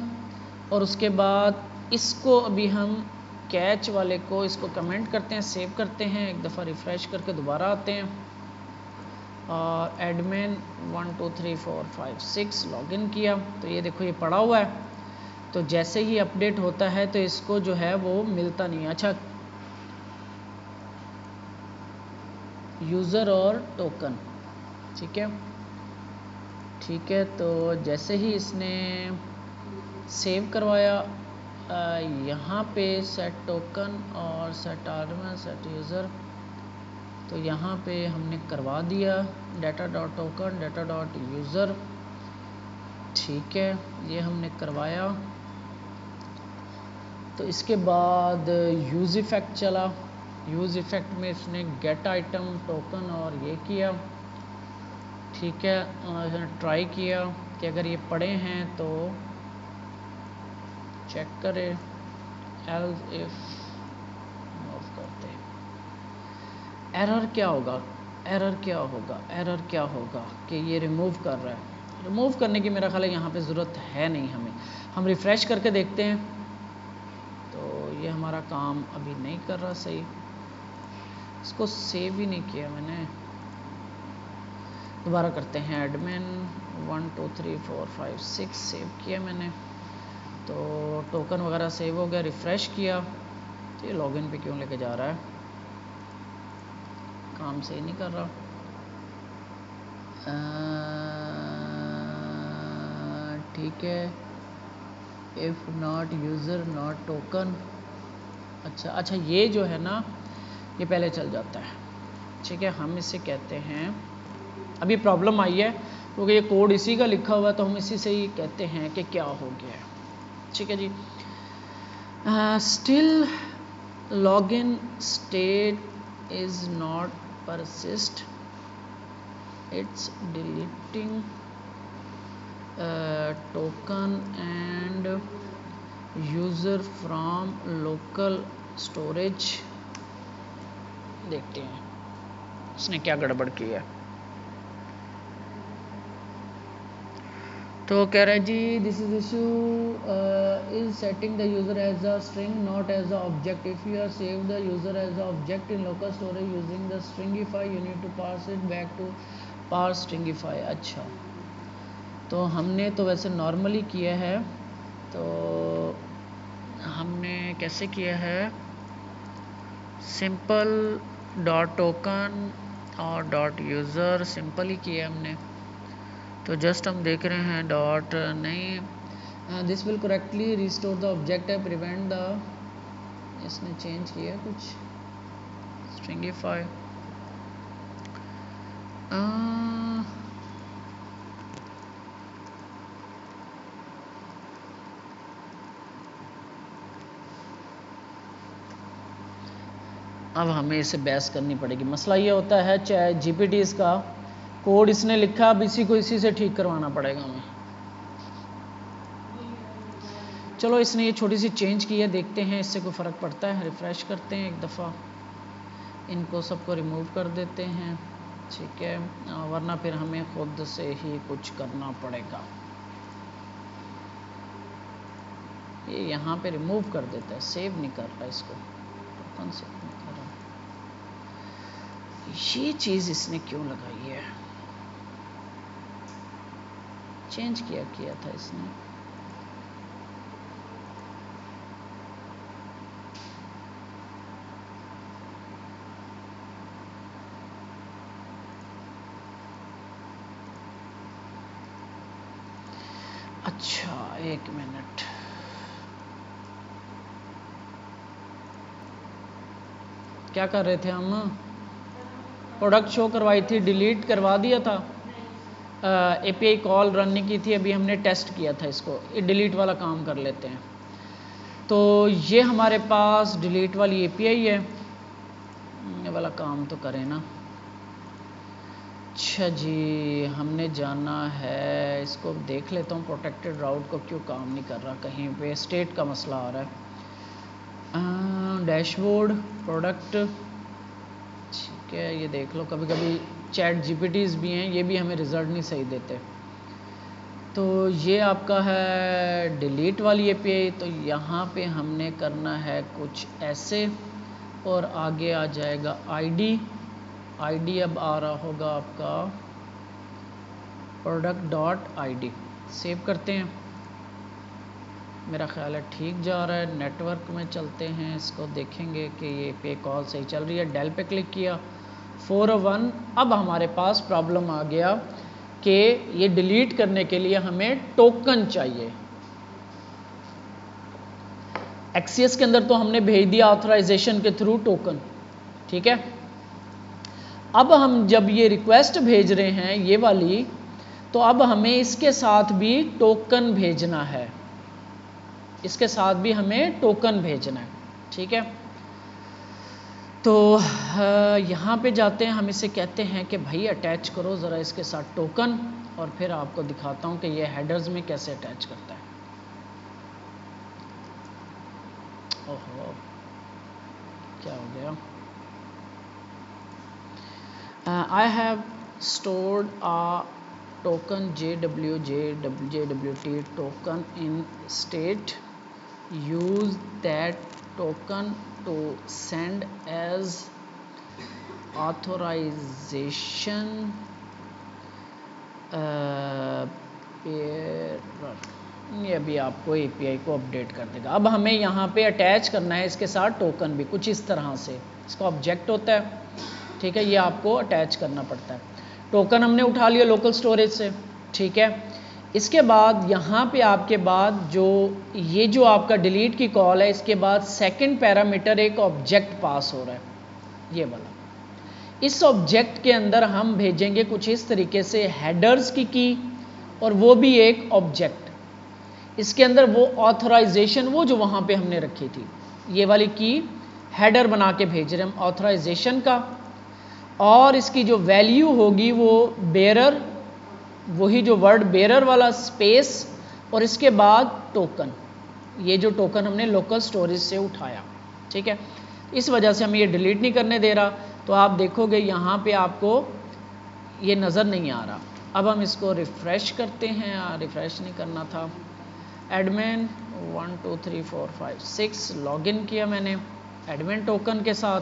और उसके बाद इसको अभी हम कैच वाले को इसको कमेंट करते हैं, सेव करते हैं, एक दफ़ा रिफ़्रेश करके दोबारा आते हैं और एडमिन 1 2 3 4 5 6 लॉगिन किया, तो ये देखो ये पड़ा हुआ है। तो जैसे ही अपडेट होता है तो इसको जो है वो मिलता नहीं है। अच्छा, यूज़र और टोकन। ठीक है, ठीक है। तो जैसे ही इसने सेव करवाया, यहाँ पे सेट टोकन और सेट आर्गुमेंट सेट यूज़र, तो यहाँ पे हमने करवा दिया data dot token data dot user. ठीक है, ये हमने करवाया। तो इसके बाद यूज़ इफ़ेक्ट चला। यूज़ इफ़ेक्ट में इसने गेट आइटम टोकन और ये किया। ठीक है, इसने ट्राई किया कि अगर ये पड़े हैं तो चेक करें, एल्स इफ मूव करते। एरर क्या होगा, एरर क्या होगा, एरर क्या होगा कि ये रिमूव कर रहा है। रिमूव करने की मेरा ख्याल है यहाँ पे ज़रूरत है नहीं हमें। हम रिफ़्रेश करके देखते हैं। तो ये हमारा काम अभी नहीं कर रहा सही, इसको सेव ही नहीं किया मैंने। दोबारा करते हैं, एडमिन 1 2 3 4 5 6 सेव किया मैंने। तो टोकन वगैरह सेव हो गया, रिफ़्रेश किया। तो ये लॉगिन पे क्यों लेके जा रहा है, काम सही नहीं कर रहा। ठीक है, if not user not token. अच्छा, ये जो है ना, ये पहले चल जाता है। ठीक है, हम इसे कहते हैं, अभी प्रॉब्लम आई है क्योंकि ये कोड इसी का लिखा हुआ है, तो हम इसी से ही कहते हैं कि क्या हो गया है। ठीक है जी, still login state is not persist, it's deleting token and user from local storage. देखते हैं इसने क्या गड़बड़ की है। तो कह रहा है जी, this is issue is setting the user as a string not as a object. If you are save the user as a object in local storage using the stringify, you need to pass it back to parse stringify. अच्छा, तो हमने तो वैसे normally किया है। तो हमने कैसे किया है, सिंपल डॉट टोकन और डॉट यूज़र सिंपल ही किया हमने। तो जस्ट हम देख रहे हैं डॉट नहीं, this will correctly restore the object है, प्रिवेंट द, इसने चेंज किया कुछ स्ट्रिंगिफाई। अब हमें इसे बहस करनी पड़ेगी। मसला ये होता है, चाहे जीपीटीज़ का कोड इसने लिखा, अब इसी को इसी से ठीक करवाना पड़ेगा हमें। चलो, इसने ये छोटी सी चेंज की है, देखते हैं इससे कोई फ़र्क पड़ता है। रिफ़्रेश करते हैं एक दफ़ा, इनको सबको रिमूव कर देते हैं। ठीक है, वरना फिर हमें खुद से ही कुछ करना पड़ेगा। ये यहाँ पे रिमूव कर देता है, सेव नहीं कर रहा इसको, टोकन सेव नहीं कर रहा। ये चीज़ इसने क्यों लगाई है, चेंज किया था इसने। अच्छा, एक मिनट, क्या कर रहे थे हम, प्रोडक्ट शो करवाई थी, डिलीट करवा दिया था। एपीआई कॉल रन नहीं की थी, अभी हमने टेस्ट किया था इसको। ये डिलीट वाला काम कर लेते हैं। तो ये हमारे पास डिलीट वाली एपीआई है, ये वाला काम तो करें ना। अच्छा जी, हमने जाना है, इसको देख लेता हूँ प्रोटेक्टेड राउट को क्यों काम नहीं कर रहा, कहीं पे स्टेट का मसला आ रहा है। डैशबोर्ड प्रोडक्ट, ठीक है, ये देख लो, कभी कभी चैट जीपीटीज़ भी हैं, ये भी हमें रिज़ल्ट नहीं सही देते। तो ये आपका है डिलीट वाली एपीआई। तो यहाँ पे हमने करना है कुछ ऐसे, और आगे आ जाएगा आईडी। आईडी अब आ रहा होगा आपका प्रोडक्ट डॉट आईडी। सेव करते हैं, मेरा ख्याल है ठीक जा रहा है। नेटवर्क में चलते हैं, इसको देखेंगे कि ये पे कॉल सही चल रही है। डेल पे क्लिक किया 401। अब हमारे पास प्रॉब्लम आ गया कि ये डिलीट करने के लिए हमें टोकन चाहिए। एक्सीएस के अंदर तो हमने भेज दिया ऑथराइजेशन के थ्रू टोकन, ठीक है। अब हम जब ये रिक्वेस्ट भेज रहे हैं ये वाली, तो अब हमें इसके साथ भी टोकन भेजना है, इसके साथ भी हमें टोकन भेजना है, ठीक है। तो यहाँ पे जाते हैं, हम इसे कहते हैं कि भाई अटैच करो ज़रा इसके साथ टोकन, और फिर आपको दिखाता हूँ कि ये हेडर्स में कैसे अटैच करता है। ओहो, क्या हो गया? I have stored a token JWT token in state. Use that token to send as authorization error. ये अभी आपको API को अपडेट कर देगा। अब हमें यहाँ पे अटैच करना है इसके साथ टोकन भी कुछ इस तरह से, इसका ऑब्जेक्ट होता है, ठीक है, ये आपको अटैच करना पड़ता है। टोकन हमने उठा लिया लोकल स्टोरेज से, ठीक है। इसके बाद यहाँ पे आपके बाद जो ये जो आपका डिलीट की कॉल है, इसके बाद सेकंड पैरामीटर एक ऑब्जेक्ट पास हो रहा है, ये वाला। इस ऑब्जेक्ट के अंदर हम भेजेंगे कुछ इस तरीके से हेडर्स की और वो भी एक ऑब्जेक्ट। इसके अंदर वो ऑथराइजेशन, वो जो वहाँ पे हमने रखी थी, ये वाली की हेडर बना के भेज रहे हम ऑथराइजेशन का, और इसकी जो वैल्यू होगी वो बेरर, वही जो वर्ड बेरर वाला स्पेस, और इसके बाद टोकन, ये जो टोकन हमने लोकल स्टोरेज से उठाया, ठीक है। इस वजह से हमें ये डिलीट नहीं करने दे रहा, तो आप देखोगे यहाँ पे आपको ये नज़र नहीं आ रहा। अब हम इसको रिफ़्रेश करते हैं, रिफ़्रेश नहीं करना था। एडमिन 1 2 3 4 5 6 लॉगिन किया मैंने एडमिन टोकन के साथ,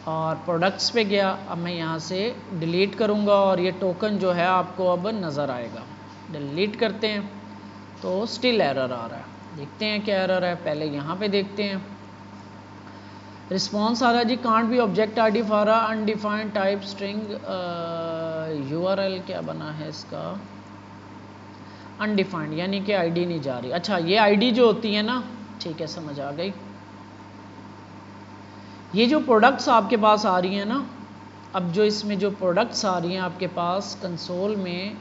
और प्रोडक्ट्स पे गया। अब मैं यहाँ से डिलीट करूँगा और ये टोकन जो है आपको अब नज़र आएगा। डिलीट करते हैं तो स्टिल एरर आ रहा है, देखते हैं क्या एरर है। पहले यहाँ पे देखते हैं, रिस्पॉन्स आ रहा है जी, can't be object ID for undefined type string URL, क्या बना है इसका, अनडिफाइंड, यानी कि आईडी नहीं जा रही। अच्छा, ये आईडी जो होती है ना, ठीक है, समझ आ गई। ये जो प्रोडक्ट्स आपके पास आ रही हैं ना, अब जो इसमें जो प्रोडक्ट्स आ रही हैं आपके पास कंसोल में,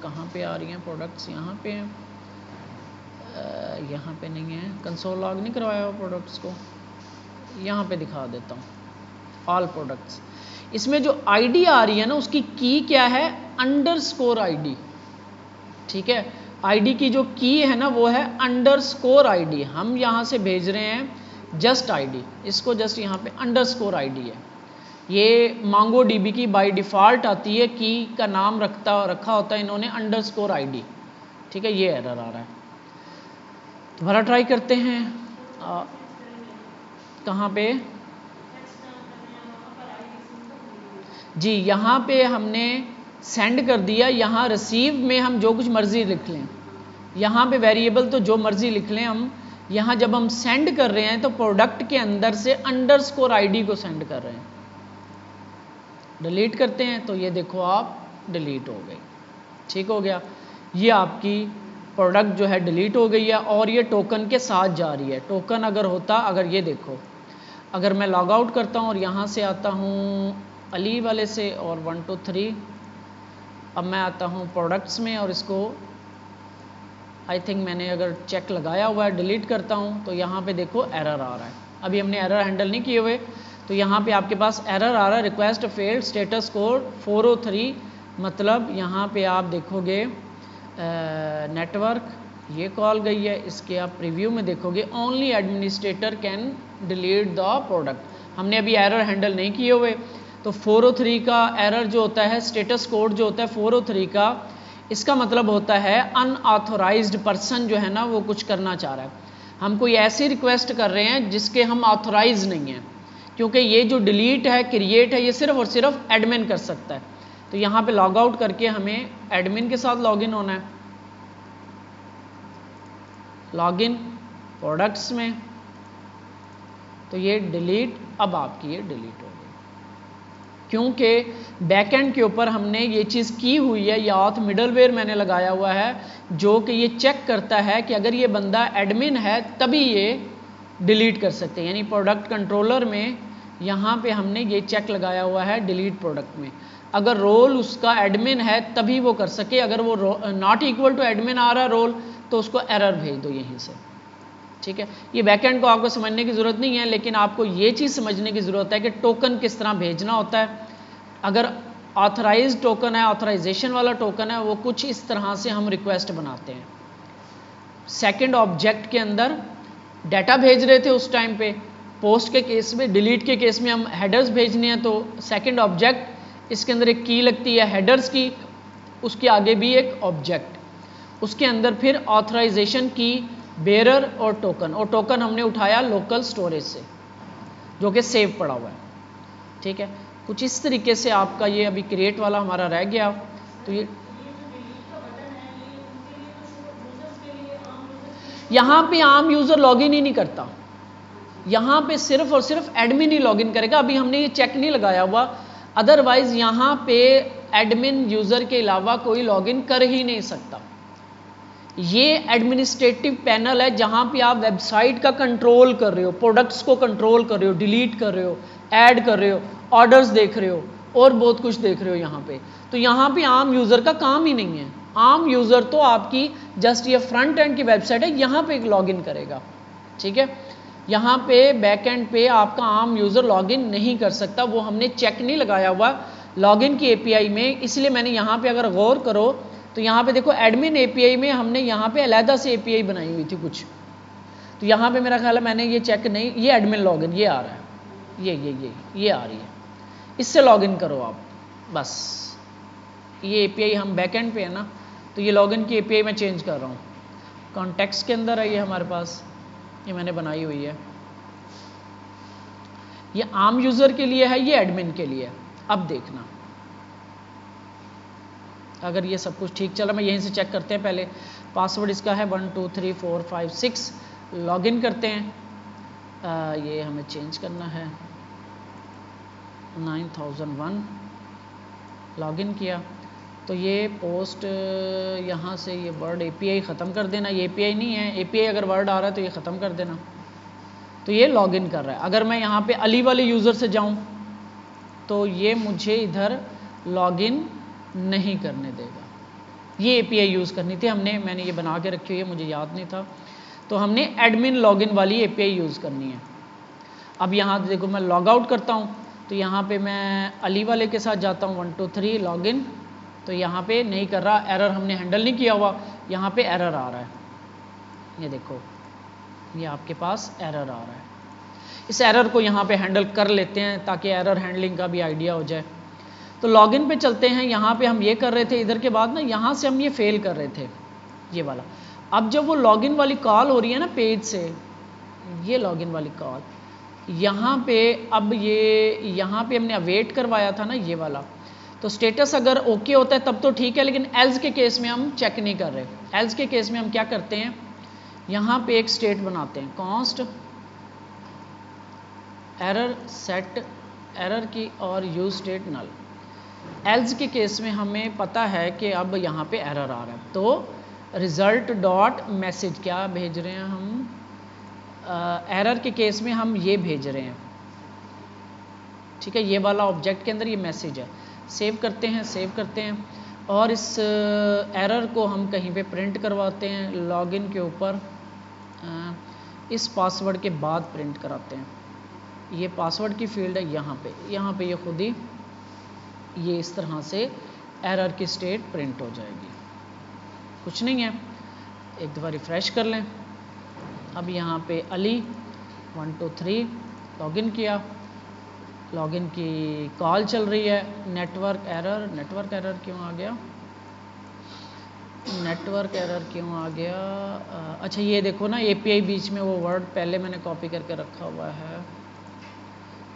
कहाँ पे आ रही हैं प्रोडक्ट्स, यहाँ पे हैं, यहाँ पे नहीं है, कंसोल लॉग नहीं करवाया हुआ प्रोडक्ट्स को, यहाँ पे दिखा देता हूँ, ऑल प्रोडक्ट्स। इसमें जो आईडी आ रही है ना, उसकी की क्या है, अंडरस्कोर आईडी, ठीक है। आईडी की जो की है ना वो है अंडरस्कोर आईडी। हम यहाँ से भेज रहे हैं जस्ट आईडी, इसको जस्ट यहाँ पे अंडरस्कोर आईडी है। ये मांगो डीबी की बाय डिफ़ॉल्ट आती है, की का नाम रखा होता है इन्होंने अंडरस्कोर आईडी, ठीक है। ये एरर आ रहा है, दोबारा ट्राई करते हैं। कहाँ पे जी, यहाँ पे हमने सेंड कर दिया, यहाँ रिसीव में हम जो कुछ मर्जी लिख लें, यहाँ पे वेरिएबल तो जो मर्जी लिख लें हम। यहाँ जब हम सेंड कर रहे हैं तो प्रोडक्ट के अंदर से अंडरस्कोर आईडी को सेंड कर रहे हैं। डिलीट करते हैं तो ये देखो आप डिलीट हो गई, ठीक हो गया। ये आपकी प्रोडक्ट जो है डिलीट हो गई है और ये टोकन के साथ जा रही है। टोकन अगर होता, अगर ये देखो, अगर मैं लॉग आउट करता हूँ और यहाँ से आता हूँ अली वाले से और 1 2 3, अब मैं आता हूँ प्रोडक्ट्स में और इसको आई थिंक मैंने अगर चेक लगाया हुआ है, डिलीट करता हूँ तो यहाँ पे देखो एरर आ रहा है। अभी हमने एरर हैंडल नहीं किए हुए, तो यहाँ पे आपके पास एरर आ रहा है, रिक्वेस्ट फेल्ड, स्टेटस कोड 403। मतलब यहाँ पे आप देखोगे नेटवर्क, ये कॉल गई है, इसके आप प्रीव्यू में देखोगे only administrator can delete the product. हमने अभी एरर हैंडल नहीं किए हुए, तो 403 का एरर जो होता है, स्टेटस कोड जो होता है 403 का, इसका मतलब होता है अनऑथोराइज्ड पर्सन जो है ना वो कुछ करना चाह रहा है। हम कोई ऐसी रिक्वेस्ट कर रहे हैं जिसके हम ऑथोराइज नहीं हैं, क्योंकि ये जो डिलीट है, क्रिएट है, ये सिर्फ और सिर्फ एडमिन कर सकता है। तो यहाँ पे लॉग आउट करके हमें एडमिन के साथ लॉगिन होना है। लॉगिन प्रोडक्ट्स में, तो ये डिलीट, अब आपकी ये डिलीट हो गई, क्योंकि बैकएंड के ऊपर हमने ये चीज़ की हुई है, या ऑथ मिडलवेयर मैंने लगाया हुआ है जो कि ये चेक करता है कि अगर ये बंदा एडमिन है तभी ये डिलीट कर सकते हैं। यानी प्रोडक्ट कंट्रोलर में यहाँ पे हमने ये चेक लगाया हुआ है डिलीट प्रोडक्ट में, अगर रोल उसका एडमिन है तभी वो कर सके, अगर वो नॉट इक्वल टू एडमिन आ रहा रोल तो उसको एरर भेज दो यहीं से। ठीक है, ये बैकएंड को आपको समझने की ज़रूरत नहीं है, लेकिन आपको ये चीज़ समझने की ज़रूरत है कि टोकन किस तरह भेजना होता है। अगर ऑथराइज टोकन है, ऑथराइजेशन वाला टोकन है, वो कुछ इस तरह से हम रिक्वेस्ट बनाते हैं। सेकंड ऑब्जेक्ट के अंदर डाटा भेज रहे थे उस टाइम पे, पोस्ट के केस में, डिलीट के केस में हम हेडर्स भेजने हैं, तो सेकंड ऑब्जेक्ट इसके अंदर एक की लगती है हेडर्स की, उसके आगे भी एक ऑब्जेक्ट, उसके अंदर फिर ऑथराइजेशन की, बेरर और टोकन हमने उठाया लोकल स्टोरेज से जो कि सेव पड़ा हुआ है। ठीक है, कुछ इस तरीके से आपका ये अभी क्रिएट वाला हमारा रह गया। तो ये यहाँ पे आम यूज़र लॉगिन ही नहीं करता, यहाँ पे सिर्फ और सिर्फ एडमिन ही लॉगिन करेगा। अभी हमने ये चेक नहीं लगाया हुआ, अदरवाइज यहाँ पे एडमिन यूज़र के अलावा कोई लॉगिन कर ही नहीं सकता। ये एडमिनिस्ट्रेटिव पैनल है जहाँ पे आप वेबसाइट का कंट्रोल कर रहे हो, प्रोडक्ट्स को कंट्रोल कर रहे हो, डिलीट कर रहे हो, ऐड कर रहे हो, ऑर्डर्स देख रहे हो और बहुत कुछ देख रहे हो यहाँ पे। तो यहाँ पे आम यूज़र का काम ही नहीं है। आम यूज़र तो आपकी जस्ट ये फ्रंट एंड की वेबसाइट है, यहाँ पे लॉगिन करेगा। ठीक है, यहाँ पे बैक एंड पे आपका आम यूज़र लॉगिन नहीं कर सकता, वो हमने चेक नहीं लगाया हुआ लॉगिन की एपीआई में। इसलिए मैंने यहाँ पे अगर गौर करो तो यहाँ पे देखो एडमिन एपीआई में हमने यहाँ पे अलहदा से एपीआई बनाई हुई थी कुछ, तो यहाँ पे मेरा ख्याल है मैंने ये चेक नहीं, ये एडमिन लॉगिन ये आ रहा है, ये आ रही है, इससे लॉगिन करो आप बस। ये एपीआई हम बैकएंड पे है ना, तो ये लॉगिन की एपीआई मैं चेंज कर रहा हूँ, कॉन्टेक्स्ट के अंदर है ये हमारे पास, ये मैंने बनाई हुई है। ये आम यूज़र के लिए है, ये एडमिन के लिए है। अब देखना अगर ये सब कुछ ठीक चला, मैं यहीं से चेक करते हैं पहले। पासवर्ड इसका है 1 2 3 4 5 6, लॉगिन करते हैं। ये हमें चेंज करना है 9001, लॉगिन किया तो ये पोस्ट यहाँ से ये वर्ड एपीआई ख़त्म कर देना, ये एपीआई नहीं है, एपीआई अगर वर्ड आ रहा है तो ये ख़त्म कर देना। तो ये लॉगिन कर रहा है। अगर मैं यहाँ पे अली वाले यूज़र से जाऊँ तो ये मुझे इधर लॉगिन नहीं करने देगा। ये एपीआई यूज़ करनी थी हमने, मैंने ये बना के रखी हुई है, मुझे याद नहीं था, तो हमने एडमिन लॉगिन वाली एपीआई यूज़ करनी है। अब यहाँ देखो मैं लॉग आउट करता हूँ तो यहाँ पे मैं अली वाले के साथ जाता हूँ 1 2 3 लॉगिन, तो यहाँ पे नहीं कर रहा, एरर हमने हैंडल नहीं किया हुआ, यहाँ पे एरर आ रहा है। ये देखो ये आपके पास एरर आ रहा है। इस एरर को यहाँ पे हैंडल कर लेते हैं ताकि एरर हैंडलिंग का भी आइडिया हो जाए। तो लॉगिन पे चलते हैं। यहाँ पे हम ये कर रहे थे, इधर के बाद ना यहाँ से हम ये फेल कर रहे थे ये वाला। अब जब वो लॉगिन वाली कॉल हो रही है ना पेज से, ये लॉगिन वाली कॉल यहाँ पे, अब ये यहाँ पे हमने अवेट करवाया था ना ये वाला, तो स्टेटस अगर ओके होता है तब तो ठीक है, लेकिन एल्स के केस में हम चेक नहीं कर रहे। एल्स के केस में हम क्या करते हैं, यहाँ पे एक स्टेट बनाते हैं कॉन्स्ट एरर सेट एरर की और यूज स्टेट नल। एल्स के केस में हमें पता है कि अब यहाँ पे एरर आ रहा है, तो रिजल्ट डॉट मैसेज क्या भेज रहे हैं हम, एरर के केस में हम ये भेज रहे हैं। ठीक है, ये वाला ऑब्जेक्ट के अंदर ये मैसेज है। सेव करते हैं, सेव करते हैं और इस एरर को हम कहीं पे प्रिंट करवाते हैं लॉगिन के ऊपर, इस पासवर्ड के बाद प्रिंट कराते हैं। ये पासवर्ड की फील्ड है यहाँ पे ये खुद ही ये इस तरह से एरर की स्टेट प्रिंट हो जाएगी। कुछ नहीं है, एक दफ़ा रिफ़्रेश कर लें। अब यहाँ पे अली 1 2 3 लॉगिन किया, लॉगिन की कॉल चल रही है, नेटवर्क एरर क्यों आ गया, नेटवर्क एरर क्यों आ गया। अच्छा ये देखो ना एपीआई बीच में वो वर्ड पहले मैंने कॉपी करके रखा हुआ है,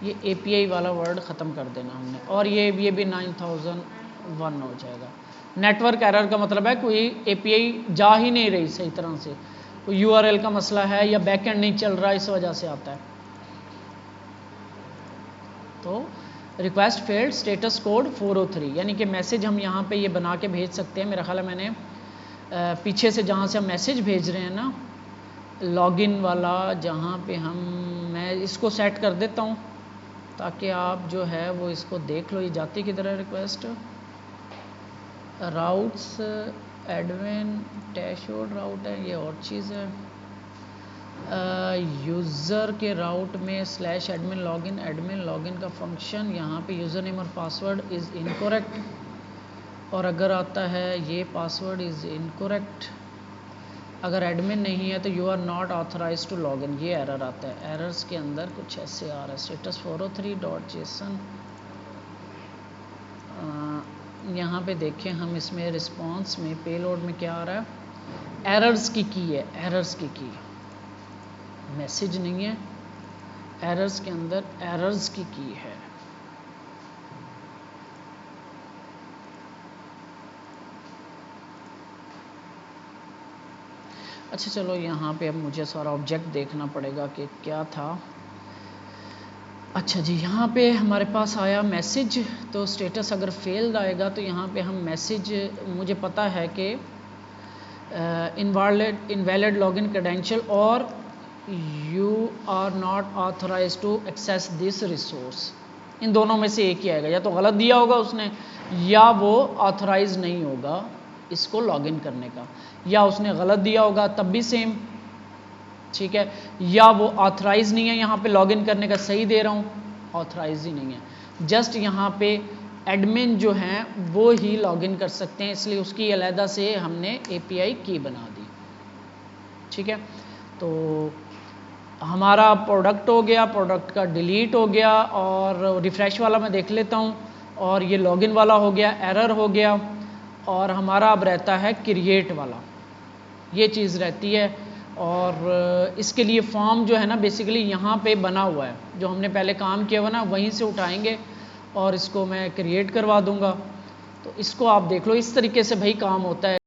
ये एपीआई वाला वर्ड ख़त्म कर देना हमने, और ये भी 9001 हो जाएगा। नेटवर्क एरर का मतलब है कोई एपीआई जा ही नहीं रही सही तरह से, कोई यूआरएल का मसला है या बैकएंड नहीं चल रहा, इस वजह से आता है। तो रिक्वेस्ट फेल्ड स्टेटस कोड 403, यानी कि मैसेज हम यहाँ पे ये बना के भेज सकते हैं। मेरा ख्याल है मैंने पीछे से जहाँ से हम मैसेज भेज रहे हैं ना, लॉगिन वाला, जहाँ पे मैं इसको सेट कर देता हूँ ताकि आप जो है वो इसको देख लो। ये जाती किधर है request, routes admin dashboard route है, ये और चीज़ है। यूज़र के राउट में स्लैश एडमिन लॉगिन का फंक्शन, यहाँ पे यूज़र नेम और पासवर्ड इज़ इनकोरेक्ट, और अगर आता है ये पासवर्ड इज़ इनकोरेक्ट, अगर एडमिन नहीं है तो you are not authorise to login, ये एरर आता है। एरर्स के अंदर कुछ ऐसे आ रहा है, स्टेटस 403.json। यहाँ पे देखें हम, इसमें रिस्पॉन्स में पेलोड में क्या आ रहा है, एरर्स की है, एरर्स की मैसेज नहीं है, एरर्स के अंदर एरर्स की है। अच्छा चलो, यहाँ पे अब मुझे सारा ऑब्जेक्ट देखना पड़ेगा कि क्या था। अच्छा जी, यहाँ पे हमारे पास आया मैसेज, तो स्टेटस अगर फेल्ड आएगा तो यहाँ पे हम मैसेज, मुझे पता है कि इनवैलिड लॉगिन क्रेडेंशियल और you are not authorise to access this resource, इन दोनों में से एक ही आएगा। या तो गलत दिया होगा उसने, या वो ऑथराइज नहीं होगा इसको लॉगिन करने का, या उसने गलत दिया होगा तब भी सेम, ठीक है, या वो ऑथराइज नहीं है यहाँ पे लॉगिन करने का, सही दे रहा हूँ ऑथराइज ही नहीं है। जस्ट यहाँ पे एडमिन जो हैं वो ही लॉगिन कर सकते हैं, इसलिए उसकी अलहदा से हमने API की बना दी, ठीक है। तो हमारा प्रोडक्ट हो गया, प्रोडक्ट का डिलीट हो गया, और रिफ्रेश वाला मैं देख लेता हूँ, और ये लॉगिन वाला हो गया, एरर हो गया, और हमारा अब रहता है क्रिएट वाला, ये चीज़ रहती है। और इसके लिए फॉर्म जो है ना बेसिकली यहाँ पे बना हुआ है, जो हमने पहले काम किया हुआ ना वहीं से उठाएंगे और इसको मैं क्रिएट करवा दूँगा। तो इसको आप देख लो, इस तरीके से भाई काम होता है।